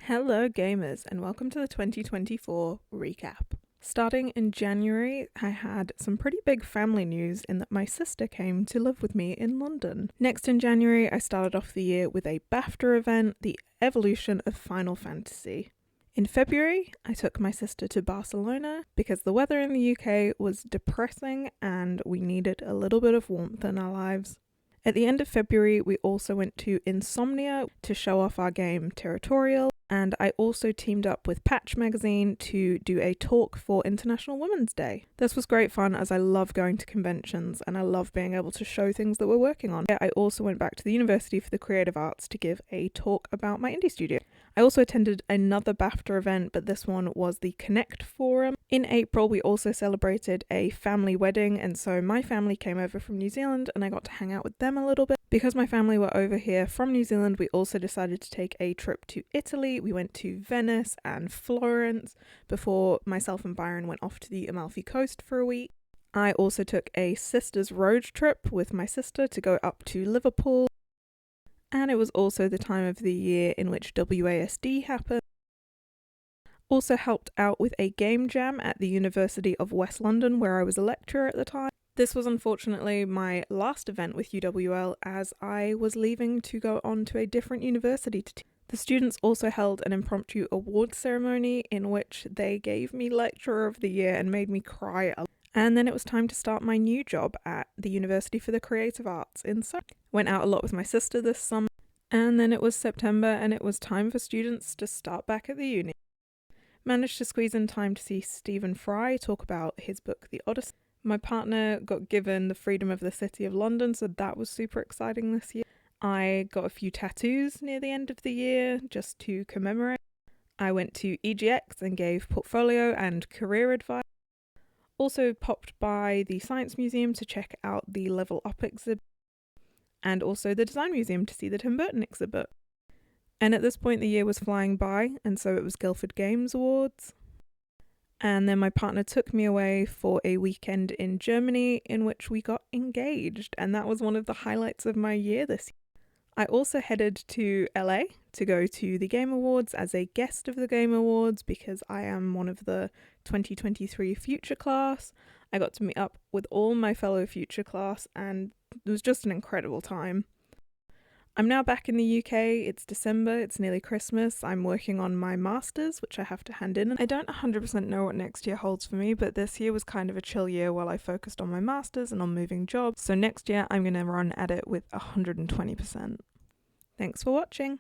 Hello gamers and welcome to the 2024 recap. Starting in January, I had some pretty big family news in that my sister came to live with me in London. Next in January, I started off the year with a BAFTA event, the evolution of Final Fantasy. In February, I took my sister to Barcelona because the weather in the UK was depressing and we needed a little bit of warmth in our lives. At the end of February, we also went to Insomnia to show off our game Territorial, and I also teamed up with Patch Magazine to do a talk for International Women's Day. This was great fun as I love going to conventions and I love being able to show things that we're working on. I also went back to the University for the Creative Arts to give a talk about my indie studio. I also attended another BAFTA event, but this one was the Connect Forum. In April, we also celebrated a family wedding, and so my family came over from New Zealand and I got to hang out with them a little bit. Because my family were over here from New Zealand, we also decided to take a trip to Italy. We went to Venice and Florence before myself and Byron went off to the Amalfi Coast for a week. I also took a sister's road trip with my sister to go up to Liverpool. And it was also the time of the year in which WASD happened. Also helped out with a game jam at the University of West London where I was a lecturer at the time. This was unfortunately my last event with UWL as I was leaving to go on to a different university to teach. The students also held an impromptu awards ceremony in which they gave me Lecturer of the Year and made me cry a lot. And then it was time to start my new job at the University for the Creative Arts in Surrey. Went out a lot with my sister this summer, and then it was September and it was time for students to start back at the uni. Managed to squeeze in time to see Stephen Fry talk about his book The Odyssey. My partner got given the freedom of the City of London, so that was super exciting this year. I got a few tattoos near the end of the year just to commemorate. I went to EGX and gave portfolio and career advice. Also popped by the Science Museum to check out the Level Up exhibit and also the Design Museum to see the Tim Burton exhibit. And at this point the year was flying by, and so it was Guildford Games Awards. And then my partner took me away for a weekend in Germany in which we got engaged, and that was one of the highlights of my year this year. I also headed to LA to go to the Game Awards as a guest of the Game Awards because I am one of the 2023 Future Class. I got to meet up with all my fellow Future Class and it was just an incredible time. I'm now back in the UK, it's December, it's nearly Christmas, I'm working on my Masters, which I have to hand in. I don't 100% know what next year holds for me, but this year was kind of a chill year while I focused on my Masters and on moving jobs, so next year I'm going to run at it with 120%. Thanks for watching!